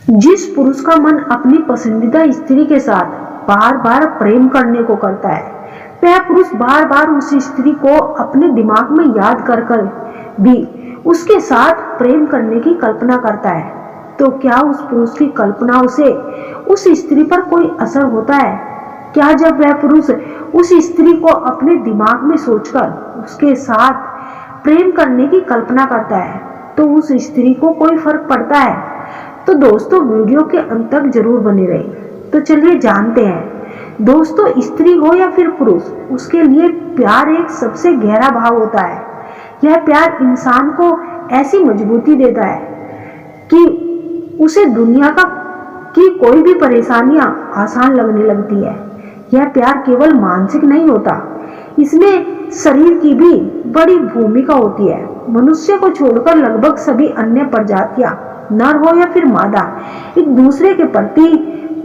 जिस पुरुष का मन अपनी पसंदीदा स्त्री के साथ बार बार प्रेम करने को करता है, वह पुरुष बार बार उस स्त्री को अपने दिमाग में याद कर कर भी उसके साथ प्रेम करने की कल्पना करता है। तो क्या उस पुरुष की कल्पनाओं से उस स्त्री पर कोई असर होता है? क्या जब वह पुरुष उस स्त्री को अपने दिमाग में सोचकर उसके साथ प्रेम करने की कल्पना करता है तो उस स्त्री को कोई फर्क पड़ता है? तो दोस्तों, वीडियो के अंत तक जरूर बने रहिए। तो चलिए जानते हैं दोस्तों, स्त्री हो या फिर पुरुष, उसके लिए प्यार एक सबसे गहरा भाव होता है। यह प्यार इंसान को ऐसी मजबूती देता है कि उसे दुनिया की कोई भी परेशानियां आसान लगने लगती है। यह प्यार केवल मानसिक नहीं होता, इसमें शरीर की भी बड़ी भूमिका होती है। मनुष्य को छोड़कर लगभग सभी अन्य प्रजातियां, नर हो या फिर मादा, एक दूसरे के प्रति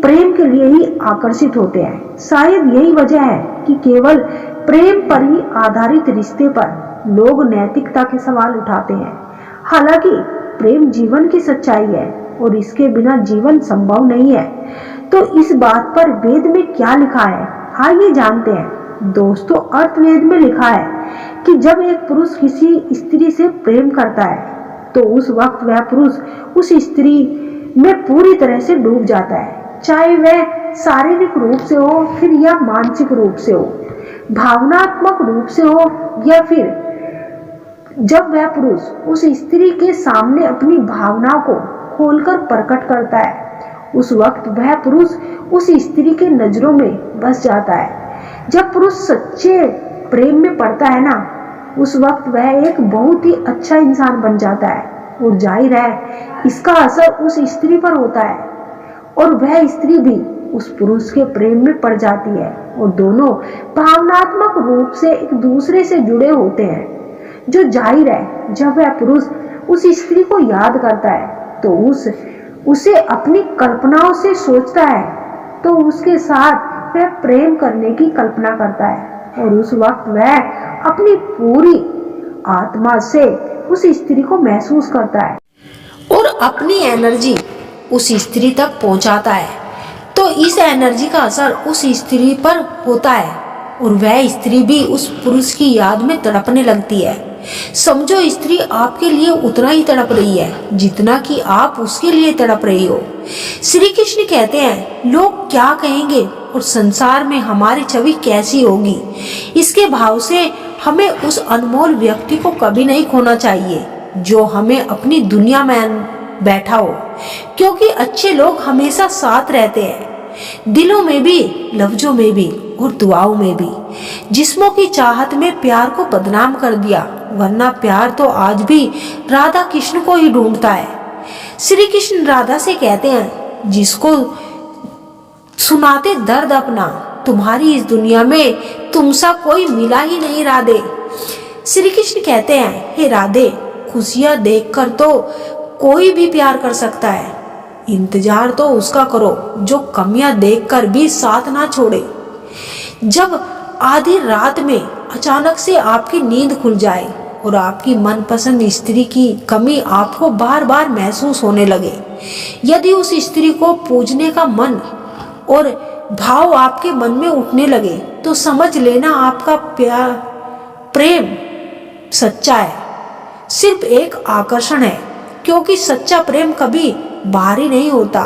प्रेम के लिए ही आकर्षित होते हैं। शायद यही वजह है कि केवल प्रेम पर ही आधारित रिश्ते पर लोग नैतिकता के सवाल उठाते हैं। हालांकि प्रेम जीवन की सच्चाई है और इसके बिना जीवन संभव नहीं है। तो इस बात पर वेद में क्या लिखा है, आइए जानते हैं। दोस्तों, अर्थवेद में लिखा है कि जब एक पुरुष किसी स्त्री से प्रेम करता है तो उस वक्त वह पुरुष उस स्त्री में पूरी तरह से डूब जाता है, चाहे वह शारीरिक रूप से हो फिर या मानसिक रूप से हो, भावनात्मक रूप से हो या फिर जब वह पुरुष उस स्त्री के सामने अपनी भावनाओं को खोलकर प्रकट करता है, उस वक्त वह पुरुष उस स्त्री के नजरों में बस जाता है। जब पुरुष सच्चे प्रेम में पड़ता है ना, उस वक्त वह एक बहुत ही अच्छा इंसान बन जाता है और जाहिर है इसका असर उस स्त्री पर होता है और वह स्त्री भी उस पुरुष के प्रेम में पड़ जाती है और दोनों भावनात्मक रूप से एक दूसरे से जुड़े होते हैं। जो जाहिर है जब वह पुरुष उस स्त्री को याद करता है तो उसे अपनी कल्पनाओं से सोचता है, तो उसके साथ वह प्रेम करने की कल्पना करता है और उस वक्त वह अपनी पूरी आत्मा से उस स्त्री को महसूस करता है और अपनी एनर्जी उस स्त्री तक पहुंचाता है। तो इस एनर्जी का असर उस स्त्री पर होता है और वह स्त्री भी उस पुरुष की याद में तड़पने लगती है। समझो, स्त्री आपके लिए उतना ही तड़प रही है जितना कि आप उसके लिए तड़प रही हो। श्री कृष्ण कहते हैं, लोग क्या कहेंगे और संसार में हमारी छवि कैसी होगी। इसके भाव से हमें उस अनमोल व्यक्ति को कभी नहीं खोना चाहिए जो हमें अपनी दुनिया में बैठा हो, क्योंकि अच्छे लोग हमेशा साथ रहते हैं, दिलों में भी, लफ्जों में भी और दुआओं में भी। जिस्मों की चाहत में प्यार को बदनाम कर दिया, वरना प्यार तो आज भी राधा कृष्ण को ही ढूंढता है। श्री कृष्ण राधा से कहते हैं, जिसको सुनाते दर्द अपना, तुम्हारी इस दुनिया में तुमसा कोई मिला ही नहीं राधे। श्री कृष्ण कहते हैं, हे राधे, खुशियां देखकर तो कोई भी प्यार कर सकता है, इंतजार तो उसका करो जो कमियां देखकर भी साथ ना छोड़े। जब आधी रात में अचानक से आपकी नींद खुल जाए और आपकी मनपसंद स्त्री की कमी आपको बार बार महसूस होने लगे, यदि उस स्त्री को पूजने का मन और भाव आपके मन में उठने लगे, तो समझ लेना आपका प्रेम सच्चा है, सिर्फ एक आकर्षण है। क्योंकि सच्चा प्रेम कभी बाहरी नहीं होता,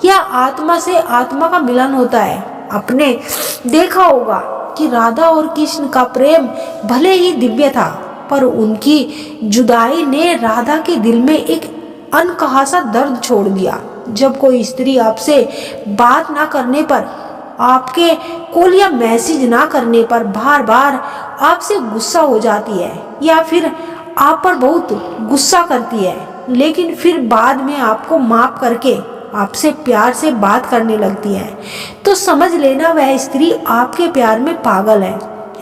यह आत्मा से आत्मा का मिलन होता है। आपने देखा होगा कि राधा और कृष्ण का प्रेम भले ही दिव्य था, पर उनकी जुदाई ने राधा के दिल में एक अनकहा सा दर्द छोड़ दिया। जब कोई स्त्री आपसे बात ना करने पर, आपके कॉल या मैसेज ना करने पर बार बार आपसे गुस्सा हो जाती है या फिर आप पर बहुत गुस्सा करती है, लेकिन फिर बाद में आपको माफ करके आपसे प्यार से बात करने लगती है, तो समझ लेना वह स्त्री आपके प्यार में पागल है।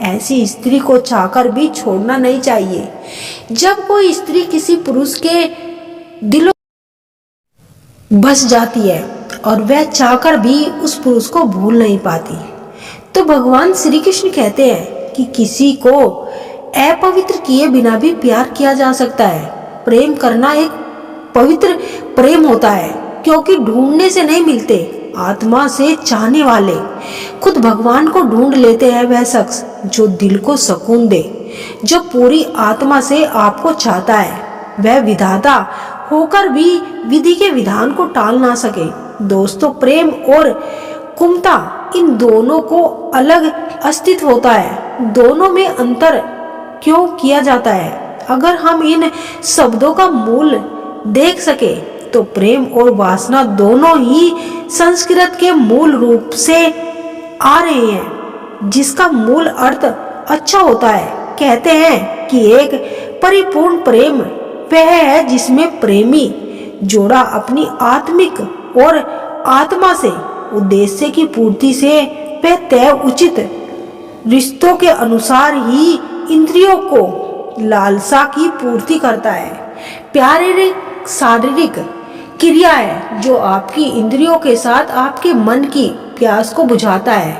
ऐसी स्त्री को चाहकर भी छोड़ना नहीं चाहिए। जब कोई स्त्री किसी पुरुष के दिलों बस जाती है और वह चाहकर भी उस पुरुष को भूल नहीं पाती, तो भगवान श्री कृष्ण कहते हैं कि किसी को अपवित्र किए बिना भी प्यार किया जा सकता है। प्रेम करना एक पवित्र प्रेम होता है क्योंकि ढूंढने से नहीं मिलते, आत्मा से चाहने वाले। खुद भगवान को ढूंढ लेते हैं वह शख्स जो दिल को सुकून दे, जो पूरी आत्मा से आपको चाहता है। वह विधाता होकर भी विधि के विधान को टाल ना सके। दोस्तों, प्रेम और कुमता, इन दोनों को अलग अस्तित्व होता है। दोनों में अंतर क्यों किया जाता है? अगर हम इन शब्दों का मूल देख सके तो प्रेम और वासना दोनों ही संस्कृत के मूल रूप से आ रहे हैं, जिसका मूल अर्थ अच्छा होता है। कहते हैं कि एक परिपूर्ण प्रेम वह है जिसमें प्रेमी जोड़ा अपनी आत्मिक और आत्मा से उद्देश्य की पूर्ति से वह तय उचित रिश्तों के अनुसार ही इंद्रियों को लालसा की पूर्ति करता है। प्यार एक शारीरिक क्रिया है जो आपकी इंद्रियों के साथ आपके मन की प्यास को बुझाता है।